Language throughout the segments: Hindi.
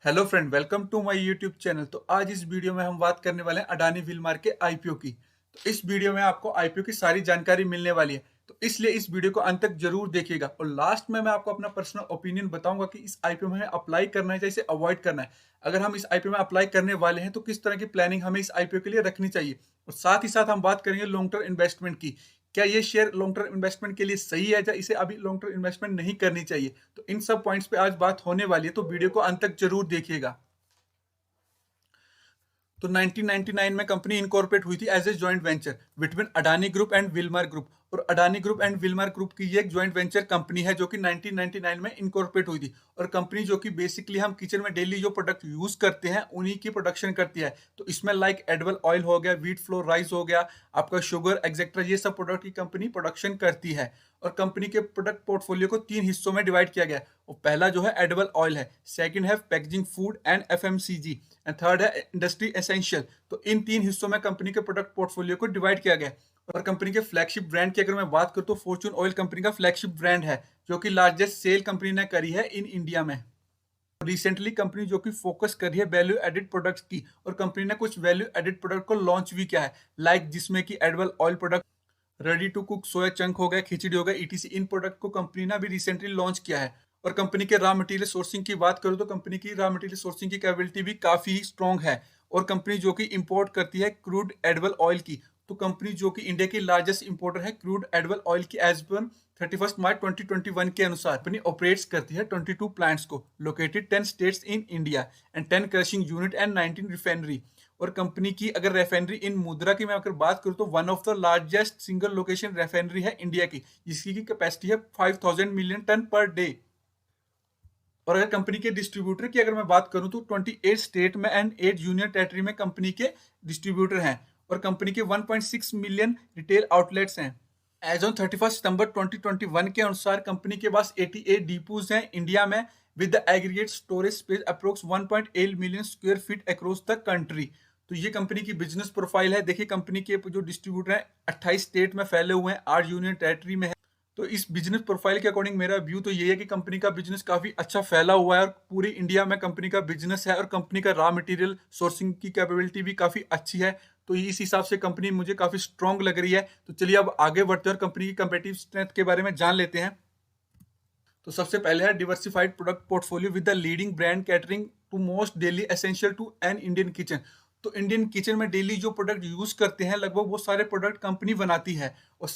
Hello friend, welcome to my YouTube channel. तो आज इस वीडियो में हम बात करने वाले हैं अडानी विलमार के आईपीओ की। तो इस वीडियो में आपको आईपीओ की सारी जानकारी मिलने वाली है, तो इसलिए इस वीडियो को अंत तक जरूर देखिएगा। और लास्ट में मैं आपको अपना पर्सनल ओपिनियन बताऊंगा कि इस आईपीओ में हमें अप्लाई करना है या इसे अवॉइड करना है। अगर हम इस आईपीओ में अप्लाई करने वाले हैं तो किस तरह की प्लानिंग हमें इस आईपीओ के लिए रखनी चाहिए। और साथ ही साथ हम बात करेंगे लॉन्ग टर्म इन्वेस्टमेंट की। क्या ये शेयर लॉन्ग टर्म इन्वेस्टमेंट के लिए सही है या इसे अभी लॉन्ग टर्म इन्वेस्टमेंट नहीं करनी चाहिए। तो इन सब पॉइंट्स पे आज बात होने वाली है, तो वीडियो को अंत तक जरूर देखिएगा। तो 1999 में कंपनी इनकॉर्पोरेट हुई थी as a joint venture between Adani group and Wilmar group. और Adani group and Wilmar group की ये एक जॉइंट वेंचर कंपनी है जो कि 1999 में इनकॉर्पोरेट हुई थी। और कंपनी जो कि बेसिकली हम किचन में डेली जो प्रोडक्ट यूज करते हैं उन्हीं की प्रोडक्शन करती है। तो इसमें लाइक एडिबल ऑयल हो गया, व्हीट फ्लोर राइस हो गया, आपका शुगर एक्सेट्रा, ये सब प्रोडक्ट की कंपनी प्रोडक्शन करती है। और कंपनी के प्रोडक्ट पोर्टफोलियो को तीन हिस्सों में डिवाइड किया गया है। और पहला जो है एडिबल ऑयल है, सेकंड है packaging food and FMCG, and third है इंडस्ट्री एसेंशियल। तो इन तीन हिस्सों में कंपनी के प्रोडक्ट पोर्टफोलियो को डिवाइड किया गया है। और कंपनी के फ्लैगशिप ब्रांड की अगर मैं बात करूं तो फॉर्चून ऑयल कंपनी का फ्लैगशिप ब्रांड है, जो कि लार्जेस्ट सेल कंपनी ने करी है इन इंडिया में। रिसेंटली कंपनी जो कि फोकस कर रही है वैल्यू एडिड प्रोडक्ट्स की, और कंपनी ने कुछ वैल्यू एडिड प्रोडक्ट को लॉन्च भी किया है, लाइक जिसमें कि edible oil product, ready to cook soya chunk हो गया, खिचड़ी हो गया, ईटीसी। इन प्रोडक्ट को कंपनी ने अभी रिसेंटली लॉन्च किया है। और कंपनी के रॉ मटेरियल सोर्सिंग की बात करूं तो कंपनी की रॉ मटेरियल सोर्सिंग की कैपेबिलिटी भी काफी स्ट्रांग है। और कंपनी जो कि इंपोर्ट करती है क्रूड एडिबल ऑयल की, तो कंपनी जो कि इंडिया की लार्जेस्ट इंपोर्टर है क्रूड एडिबल ऑयल की, एज पर 31 मार्च 2021 के अनुसार कंपनी ऑपरेट्स करती है 22 प्लांट्स को, located 10 states in India, and 10 crushing unit and 19 refinery. और कंपनी की अगर रेफाइनरी इन मुद्रा की मैं अगर बात करूं तो one of the largest single location refinery है इंडिया की, जिसकी की कैपेसिटी है 5000 मिलियन टन पर डे। और अगर कंपनी के डिस्ट्रीब्यूटर की अगर मैं बात करूं तो 28 स्टेट में एंड 8 यूनियन टेरिटरी में कंपनी के डिस्ट्रीब्यूटर हैं। और कंपनी के 1.6 मिलियन रिटेल आउटलेट्स हैं। एज ऑन 31 सितंबर 2021 के अनुसार कंपनी के पास 88 डिपोज हैं इंडिया में, with the aggregate storage space approx 1.8 million square feet across the country. तो ये कंपनी की बिजनेस प्रोफाइल है। देखिए कंपनी के जो डिस्ट्रीब्यूटर हैं 28 स्टेट में फैले हुए हैं, 8 यूनियन टेरिटरी में है। तो इस बिजनेस प्रोफाइल के अकॉर्डिंग मेरा व्यू तो ये है कि कंपनी का बिजनेस काफी अच्छा फैला हुआ है, और पूरी इंडिया में कंपनी का बिजनेस है, और कंपनी का रॉ मटेरियल सोर्सिंग की कैपेबिलिटी भी काफी अच्छी है। तो इस हिसाब से कंपनी मुझे काफी स्ट्रांग लग रही है। तो चलिए अब आगे बढ़ते हैं और कंपनी की कंपेटिव स्ट्रेंथ के बारे में जान लेते हैं। तो सबसे पहले है diversified product portfolio with the leading brand catering to most daily essential to an Indian kitchen. तो इंडियन किचन में डेली जो प्रोडक्ट यूज करते हैं लगभग वो सारे प्रोडक्ट कंपनी बनाती है। और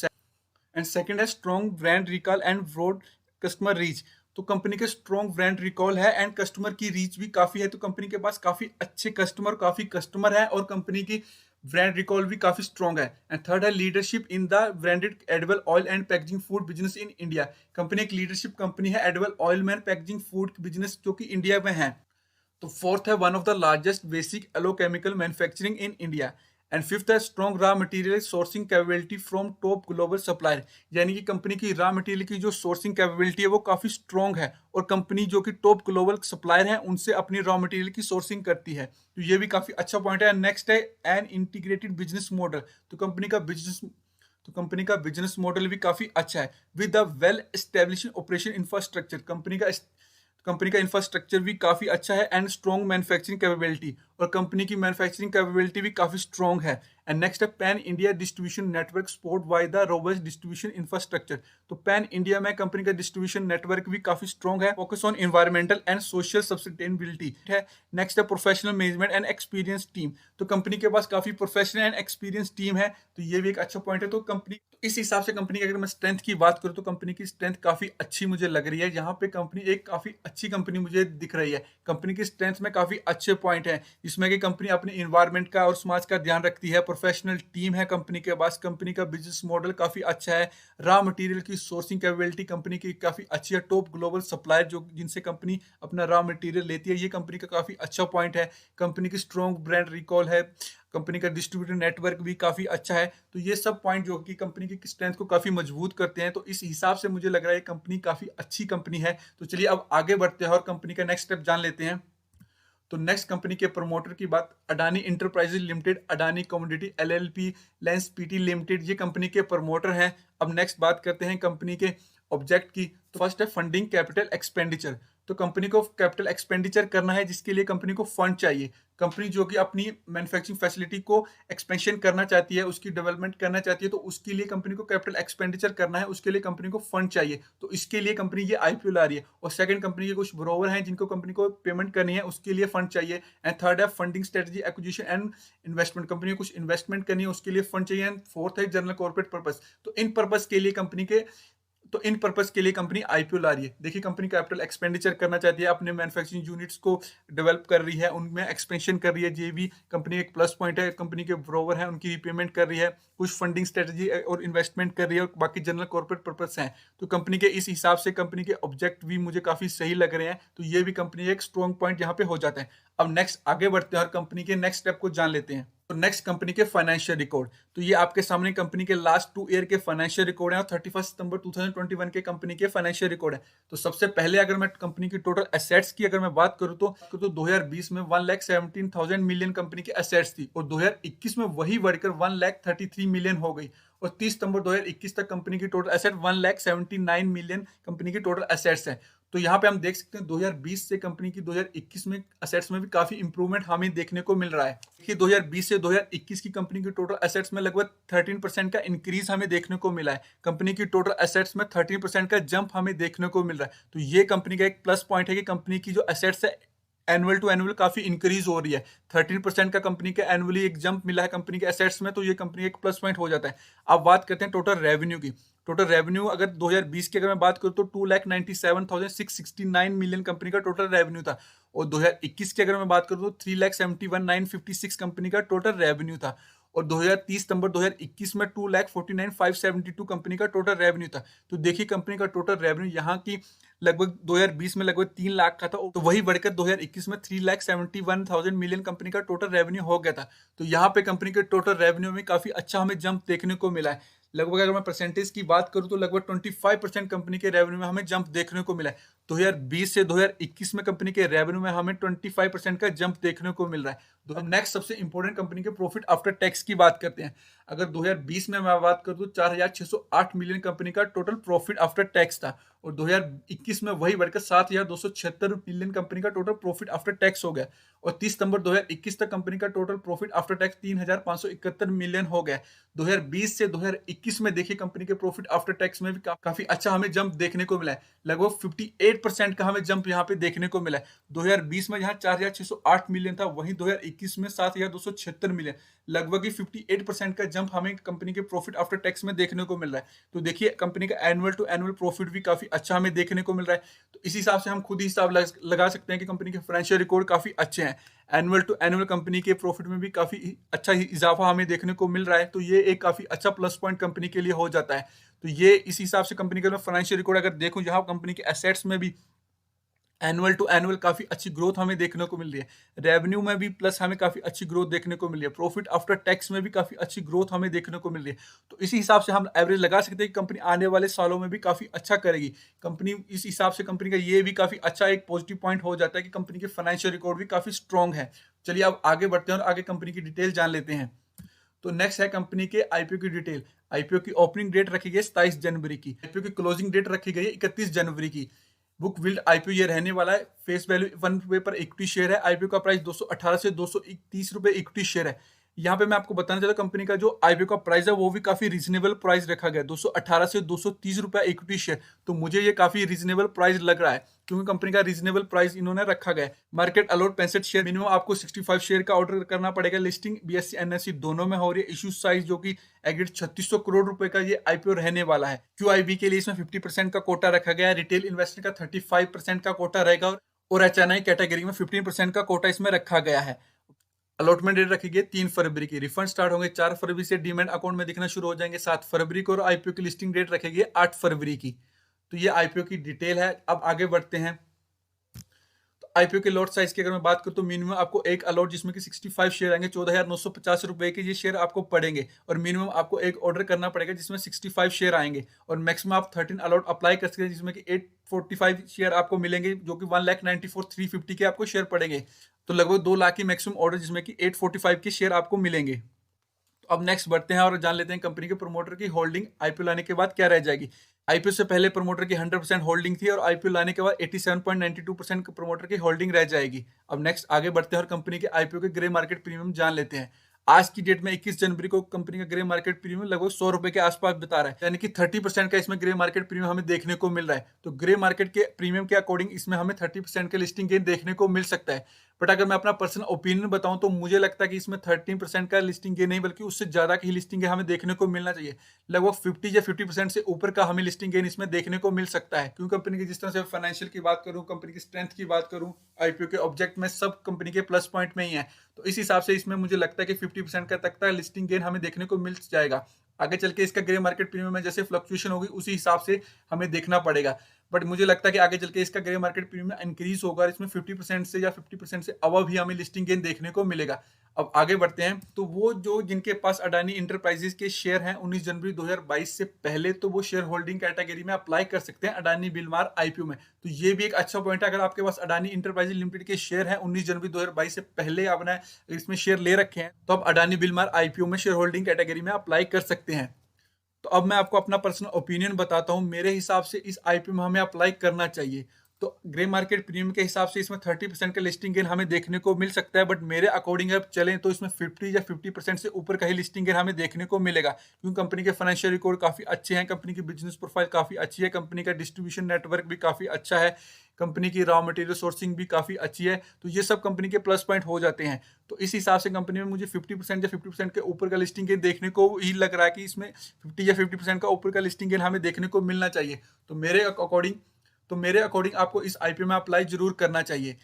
एंड सेकंड है strong brand recall and broad customer reach. तो कंपनी के स्ट्रॉन्ग ब्रांड रिकॉल है एंड कस्टमर की रीच भी काफी है। तो कंपनी के पास काफी अच्छे कस्टमर है, और कंपनी की ब्रांड रिकॉल भी काफी स्ट्रॉन्ग है। एंड थर्ड है leadership in the branded edible oil and packaging food business in India. Company एक लीडरशिप कंपनी है एडिबल ऑयल में पैकेजिंग फूड बिजनेस जो कि इंडिया में है। तो फोर्थ है one of the largest basic oleochemical manufacturing in India. And fifth है strong raw material sourcing capability from top global supplier. यानी कि कंपनी की रॉ मटेरियल की जो सोर्सिंग कैपेबिलिटी है वो काफी स्ट्रॉन्ग है, और कंपनी जो कि टॉप ग्लोबल सप्लायर है उनसे अपनी रॉ मटेरियल की सोर्सिंग करती है। तो ये भी काफी अच्छा पॉइंट है। नेक्स्ट है एन इंटीग्रेटेड बिजनेस मॉडल। तो कंपनी का बिजनेस मॉडल भी काफी अच्छा है, with the well establish operation infrastructure. Company का इंफ्रास्ट्रक्चर भी काफी अच्छा है एंड स्ट्रॉन्ग मैन्युफैक्चरिंग कैपेबिलिटी, और कंपनी की मैन्युफैक्चरिंग कैपेबिलिटी भी काफी स्ट्रॉन्ग है। एंड नेक्स्ट है pan India distribution network support by the robust distribution infrastructure. तो पैन इंडिया में कंपनी का डिस्ट्रीब्यूशन नेटवर्क भी काफी स्ट्रॉन्ग है, focus on environmental and social sustainability है। नेक्स्ट है professional management and experience team. तो कंपनी के पास काफी प्रोफेशनल एंड एक्सपीरियंस टीम है, तो ये भी एक अच्छा पॉइंट है। तो कंपनी इस हिसाब से कंपनी की अगर मैं स्ट्रेंथ की बात करूं तो कंपनी की स्ट्रेंथ काफी अच्छी मुझे लग रही है। यहाँ पे कंपनी एक काफी अच्छी कंपनी मुझे दिख रही है। कंपनी की स्ट्रेंथ में काफी अच्छे पॉइंट हैं, जिसमें कि कंपनी अपने इन्वायरमेंट का और समाज का ध्यान रखती है, प्रोफेशनल टीम है कंपनी के पास, कंपनी का बिजनेस मॉडल काफी अच्छा है, रॉ मटेरियल की सोर्सिंग कैपेबिलिटी कंपनी की काफी अच्छी है, टॉप ग्लोबल सप्लायर जो जिनसे कंपनी अपना रॉ मटेरियल लेती है, ये कंपनी का काफी अच्छा पॉइंट है। कंपनी की स्ट्रॉन्ग ब्रांड रिकॉल है, कंपनी का डिस्ट्रीब्यूटर नेटवर्क भी काफी अच्छा है। तो ये सब पॉइंट जो कि कंपनी की स्ट्रेंथ को काफी मजबूत करते हैं। तो इस हिसाब से मुझे लग रहा है कंपनी काफी अच्छी कंपनी है। तो चलिए अब आगे बढ़ते हैं और कंपनी का नेक्स्ट स्टेप जान लेते हैं। तो नेक्स्ट कंपनी के प्रमोटर की बात, Adani enterprises limited, Adani commodity LLP, lens PT limited, ये कंपनी के प्रमोटर हैं। अब नेक्स्ट बात करते हैं कंपनी के ऑब्जेक्ट की। तो फर्स्ट है फंडिंग कैपिटल एक्सपेंडिचर। तो कंपनी को कैपिटल एक्सपेंडिचर करना है, जिसके लिए कंपनी को फंड चाहिए। कंपनी जो कि अपनी मैन्युफैक्चरिंग फैसिलिटी को एक्सपेंशन करना चाहती है, उसकी डेवलपमेंट करना चाहती है, तो उसके लिए कंपनी को कैपिटल एक्सपेंडिचर करना है, उसके लिए कंपनी को फंड चाहिए। तो इसके लिए कंपनी ये आईपीओ ला रही है। और सेकंड, कंपनी के कुछ ब्रोवर हैं जिनको कंपनी को पेमेंट करनी है, उसके लिए फंड चाहिए। एंड थर्ड है funding strategy acquisition and investment. Company को कुछ इन्वेस्टमेंट करनी है, उसके लिए फंड चाहिए। एंड फोर्थ है जनरल कॉर्पोरेट पर्पस। तो इन पर्पस के लिए कंपनी आईपीओ ला रही है। देखिए, कंपनी कैपिटल एक्सपेंडिचर करना चाहती है, अपने मैन्युफैक्चरिंग यूनिट्स को डेवलप कर रही है, उनमें एक्सपेंशन कर रही है। ये भी कंपनी एक प्लस पॉइंट है। कंपनी के ब्रोवर हैं, उनकी रीपेमेंट कर रही है, कुछ फंडिंग स्ट्रेटजी और इन्वेस्टमेंट कर रही है, और बाकी जनरल कॉर्पोरेट पर्पस हैं। तो कंपनी के इस हिसाब से कंपनी के ऑब्जेक्ट भी मुझे काफी सही लग रहे हैं। तो ये भी कंपनी एक स्ट्रॉन्ग पॉइंट यहाँ पे हो जाता है। अब नेक्स्ट आगे बढ़ते हैं और कंपनी के नेक्स्ट स्टेप को जान लेते हैं। तो नेक्स्ट, कंपनी के फाइनेंशियल रिकॉर्ड। तो ये आपके सामने कंपनी के लास्ट 2 ईयर के फाइनेंशियल रिकॉर्ड है, और 31 सितंबर 2021 के कंपनी के फाइनेंशियल रिकॉर्ड है। तो सबसे पहले अगर मैं कंपनी की टोटल एसेट्स की अगर मैं बात करूं तो 2020 में 1,17,000 मिलियन कंपनी की एसेट्स थी, और 2021 में वही बढ़कर 1,33 मिलियन हो गई। और 30 सितंबर 2021 तक कंपनी की टोटल एसेट 1,79 मिलियन कंपनी की टोटल एसेट्स है। तो यहाँ पे हम देख सकते हैं 2020 से कंपनी की 2021 में एसेट्स में भी काफी इंप्रूवमेंट हमें देखने को मिल रहा है। देखिए, 2020 से 2021 की कंपनी की टोटल एसेट्स में लगभग 13% का इंक्रीज हमें देखने को मिला है। कंपनी की टोटल एसेट्स में 13% का जंप हमें देखने को मिल रहा है। तो ये कंपनी का एक प्लस पॉइंट है कि कंपनी की जो एसेट्स है एनुअल टू एनुअल काफी इंक्रीज हो रही है। 13% का कंपनी का एनुअली एक जंप मिला है कंपनी के एसेट्स में, तो ये कंपनी एक प्लस पॉइंट हो जाता है। अब बात करते हैं टोटल रेवेन्यू की। टोटल रेवेन्यू अगर 2020 की अगर मैं बात करूं तो 2,97,669 मिलियन कंपनी का टोटल रेवेन्यू था, और 2021 की अगर मैं बात करूं तो 3,71,956 कंपनी का टोटल रेवेन्यू था। और 2030 सितंबर 2021 में 2,49,572 कंपनी का टोटल रेवेन्यू था। तो देखिए, कंपनी का टोटल रेवेन्यू यहाँ की लगभग 2020 में लगभग 3 लाख का था, तो वही बढ़कर 2021 में 3,71,000 मिलियन कंपनी का टोटल रेवेन्यू हो गया था। तो यहाँ पे कंपनी के टोटल रेवेन्यू में काफी अच्छा हमें जंप देखने को मिला है। लगभग अगर मैं परसेंटेज की बात करूं तो लगभग 25% कंपनी के रेवेन्यू में हमें जंप देखने को मिला है। 2020 से 2021 में कंपनी के रेवेन्यू में हमें 25% का जंप देखने को मिल रहा है। अब नेक्स्ट सबसे इंपॉर्टेंट कंपनी के प्रॉफिट आफ्टर टैक्स की बात करते हैं। अगर 2020 में मैं बात करूं तो 4,608 मिलियन कंपनी का टोटल प्रॉफिट आफ्टर टैक्स था, और 2021 में वही बढ़कर 7,276 मिलियन कंपनी का टोटल प्रॉफिट आफ्टर टैक्स हो गया। और 30 सितंबर 2021 तक कंपनी का total profit after tax 3,571 million हो गया। 2020 से 2021 में देखिए, कंपनी के प्रॉफिट आफ्टर टैक्स में भी काफी अच्छा हमें जंप देखने को मिला है। लगभग 58% का हमें जंप यहाँ पे देखने को मिला है। 2020 में जहां 4,608 मिलियन था, वहीं 2021 में 7,276 मिलियन, लगभग ही 58% का जंप हमें कंपनी के प्रॉफिट आफ्टर टैक्स में देखने को मिल रहा है। तो देखिए, कंपनी का एनुअल टू एनुअल प्रॉफिट भी काफी अच्छा हमें देखने को मिल रहा है। तो इस हिसाब से हम खुद ही हिसाब लगा सकते हैं कि कंपनी के फाइनेंशियल रिकॉर्ड काफी अच्छे हैं। एनुअल टू एनुअल कंपनी के प्रॉफिट में भी काफी अच्छा इजाफा हमें देखने को मिल रहा है। तो ये एक काफी अच्छा प्लस पॉइंट कंपनी के लिए हो जाता है। तो ये इस हिसाब से कंपनी का फाइनेंशियल रिकॉर्ड अगर देखूं, यहाँ कंपनी के एसेट्स में भी एनुअल टू एनुअल काफी अच्छी ग्रोथ हमें देखने को मिल रही है। रेवेन्यू में भी प्लस हमें काफी अच्छी ग्रोथ देखने को मिल रही है। प्रॉफिट आफ्टर टैक्स में भी काफी अच्छी ग्रोथ हमें देखने को मिल रही है। तो इसी हिसाब से हम एवरेज लगा सकते हैं कि कंपनी आने वाले सालों में भी काफी अच्छा करेगी। कंपनी इस हिसाब से कंपनी का ये भी काफी अच्छा एक पॉजिटिव पॉइंट हो जाता है कि कंपनी के फाइनेंशियल रिकॉर्ड भी काफी स्ट्रॉन्ग है। चलिए अब आगे बढ़ते हैं और आगे कंपनी की डिटेल जान लेते हैं। तो नेक्स्ट है कंपनी के आईपीओ की डिटेल। आईपीओ की ओपनिंग डेट रखी गई 27 जनवरी की। आईपीओ की क्लोजिंग डेट रखी गई 31 जनवरी की। बुक बिल्ड आईपीओ ये रहने वाला है। फेस वैल्यू 1 रुपए पर इक्विटी शेयर है। आईपीओ का प्राइस 218 से 230 रुपए इक्विटी शेयर है। यहाँ पे मैं आपको बताना चाहता हूँ, कंपनी का जो आईपीओ का प्राइस है वो भी काफी रीजनेबल प्राइस रखा गया है, 218 से 230 रुपए इक्विटी शेयर। तो मुझे ये काफी रीजनेबल प्राइस लग रहा है, क्योंकि कंपनी का रीजनेबल प्राइस इन्होंने रखा गया है। मार्केट अलाउड 65 शेयर, मिनिमम आपको 65 शेयर का ऑर्डर करना पड़ेगा। लिस्टिंग बीएससी एनएससी दोनों में हो रही है। इशू साइज जो कि एग्रीड 3600 करोड़ रुपए का ये आईपीओ रहने वाला है। क्यूआईबी के लिए इसमें 50% का कोटा रखा गया है। रिटेल इन्वेस्टर का 35% का कोटा रहेगा, और एचएनआई कैटेगरी में 15% का कोटा इसमें रखा गया है। अलॉटमेंट डेट रखी गई 3 फरवरी की। रिफंड स्टार्ट होंगे 4 फरवरी से, डीमैट अकाउंट में दिखना शुरू हो जाएंगे 7 फरवरी को, और आईपीओ की लिस्टिंग डेट रखी गई 8 फरवरी की। तो ये आईपीओ की डिटेल है। अब आगे बढ़ते हैं। तो आईपीओ के लॉट साइज की अगर मैं बात करूं तो मिनिमम आपको एक अलॉट जिसमें कि 65 शेयर आएंगे, 14,950 रुपए के ये शेयर आपको पड़ेंगे, और मिनिमम आपको एक ऑर्डर करना पड़ेगा जिसमें 65 शेयर आएंगे, और मैक्सिमम आप 13 अलॉट अप्लाई कर सकते हैं जिसमें कि 845 शेयर आपको मिलेंगे, जो कि 1,94,350 के आपको शेयर पड़ेंगे। तो लगभग 2 लाख की मैक्सिमम ऑर्डर जिसमें कि 845 के शेयर आपको मिलेंगे। तो अब नेक्स्ट बढ़ते हैं और जान लेते हैं कंपनी के प्रोमोटर की होल्डिंग आईपीओ लाने के बाद क्या रह जाएगी। आईपीओ से पहले प्रमोटर की 100% होल्डिंग थी और आईपीओ लाने के बाद 87.92% प्रमोटर की होल्डिंग रह जाएगी। अब नेक्स्ट आगे बढ़ते हैं और कंपनी के आईपीओ के ग्रे मार्केट प्रीमियम जान लेते हैं। आज की डेट में 21 जनवरी को कंपनी का ग्रे मार्केट प्रीमियम लगभग 100 रुपए के आसपास बता रहा है, यानी कि 30% का इसमें ग्रे मार्केट प्रीमियम हमें देखने को मिल रहा है। तो ग्रे मार्केट के प्रीमियम के अकॉर्डिंग इसमें हमें 30% के लिस्टिंग गेन देखने को मिल सकता है। बट अगर मैं अपना पर्सनल ओपिनियन बताऊं तो मुझे लगता है कि इसमें 13% का लिस्टिंग गेन नहीं बल्कि उससे ज्यादा की लिस्टिंग गेन हमें देखने को मिलना चाहिए। लगभग 50 या 50% से ऊपर का हमें लिस्टिंग गेन इसमें देखने को मिल सकता है, क्योंकि कंपनी की जिस तरह से फाइनेंशियल की बात करूं, कंपनी की स्ट्रेंथ की बात करूं, आईपीओ के ऑब्जेक्ट में सब कंपनी के प्लस पॉइंट में ही है। तो इस हिसाब से इसमें मुझे लगता है कि 50% का तक का लिस्टिंग गेन हमें देखने को मिल जाएगा। आगे चल के इसका ग्रे मार्केट प्रीमियम में जैसे फ्लक्चुएशन होगी उसी हिसाब से हमें देखना पड़ेगा। बट मुझे लगता है कि आगे चल के इसका ग्रे मार्केट प्रीमियम इंक्रीज होगा, इसमें 50% से या 50% से अबव ही हमें लिस्टिंग गेन देखने को मिलेगा। अब आगे बढ़ते हैं, तो वो जो जिनके पास अडानी इंटरप्राइजेस के शेयर हैं 19 जनवरी 2022 से पहले, तो वो शेयर होल्डिंग कैटेगरी में अप्लाई कर सकते हैं अडानी बिलमार आईपीओ में। तो ये भी एक अच्छा पॉइंट है, अगर आपके पास अडानी इंटरप्राइजेस लिमिटेड के शेयर हैं 19 जनवरी 2022 से पहले आपने इसमें शेयर ले रखे हैं, तो आप अडानी बिलमार आईपीओ में शेयर होल्डिंग कैटेगरी में अप्लाई कर सकते हैं। तो अब मैं आपको अपना पर्सनल ओपिनियन बताता हूँ। मेरे हिसाब से इस आईपीओ में हमें अप्लाई करना चाहिए। तो ग्रे मार्केट प्रीमियम के हिसाब से इसमें 30% का लिस्टिंग गेन हमें देखने को मिल सकता है, बट मेरे अकॉर्डिंग अब चलें तो इसमें 50 या 50% से ऊपर का ही लिस्टिंग गेन हमें देखने को मिलेगा, क्योंकि कंपनी के फाइनेंशियल रिकॉर्ड काफी अच्छे हैं, कंपनी की बिजनेस प्रोफाइल काफी अच्छी है, कंपनी का डिस्ट्रीब्यूशन नेटवर्क भी काफी अच्छा है, कंपनी की रॉ मटेरियल सोर्सिंग भी काफी अच्छी है। तो ये सब कंपनी के प्लस पॉइंट हो जाते हैं। तो इस हिसाब से कंपनी में मुझे 50% या 50% के ऊपर का लिस्टिंग गेन देखने को ही लग रहा है कि इसमें 50 या 50% का ऊपर का लिस्टिंग गेन हमें देखने को मिलना चाहिए। तो मेरे अकॉर्डिंग आपको इस आईपीओ में अप्लाई जरूर करना चाहिए।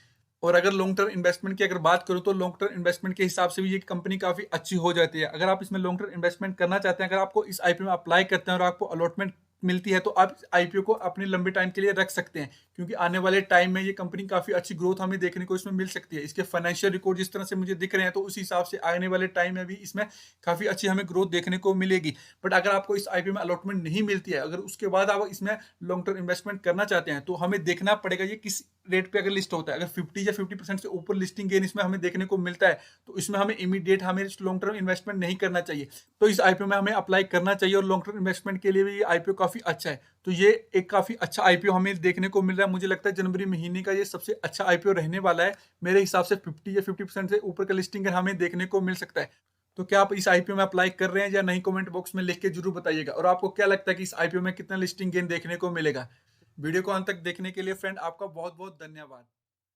और अगर लॉन्ग टर्म इन्वेस्टमेंट की अगर बात करूं तो लॉन्ग टर्म इन्वेस्टमेंट के हिसाब से भी ये कंपनी काफी अच्छी हो जाती है। अगर आप इसमें लॉन्ग टर्म इन्वेस्टमेंट करना चाहते हैं, अगर आपको इस आईपीओ में अप्लाई करते हैं और आपको अलॉटमेंट मिलती है, तो आप आईपीओ को अपने लंबे टाइम के लिए रख सकते हैं, क्योंकि आने वाले टाइम में ये कंपनी काफी अच्छी ग्रोथ हमें देखने को इसमें मिल सकती है। इसके फाइनेंशियल रिकॉर्ड जिस तरह से मुझे दिख रहे हैं, तो उस हिसाब से आने वाले टाइम में भी इसमें काफी अच्छी हमें ग्रोथ देखने को मिलेगी। बट अगर आपको इस आईपीओ में अलॉटमेंट नहीं मिलती है, अगर उसके बाद आप इसमें लॉन्ग टर्म इन्वेस्टमेंट करना चाहते हैं, तो हमें देखना पड़ेगा ये किस रेट पे अगर लिस्ट होता है। अगर 50 या 50% से ऊपर लिस्टिंग गेन इसमें हमें देखने को मिलता है, तो इसमें हमें इमीडिएट हमें लॉन्ग टर्म इन्वेस्टमेंट नहीं करना चाहिए। तो इस आईपीओ में हमें अप्लाई करना चाहिए, और लॉन्ग टर्म इन्वेस्टमेंट के लिए भी ये आईपीओ काफी अच्छा है। तो ये एक काफी अच्छा आईपीओ हमें देखने को मिल रहा है। मुझे लगता है जनवरी महीने का ये सबसे अच्छा आईपीओ रहने वाला है। मेरे हिसाब से 50 या 50% से ऊपर का लिस्टिंग हमें देखने को मिल सकता है। तो क्या आप इस आईपीओ में अप्लाई कर रहे हैं या नहीं, कमेंट बॉक्स में लिख के जरूर बताइएगा। और आपको क्या लगता है कि इस आईपीओ में कितना लिस्टिंग गेन देखने को मिलेगा। वीडियो को अंत तक देखने के लिए फ्रेंड आपका बहुत बहुत धन्यवाद।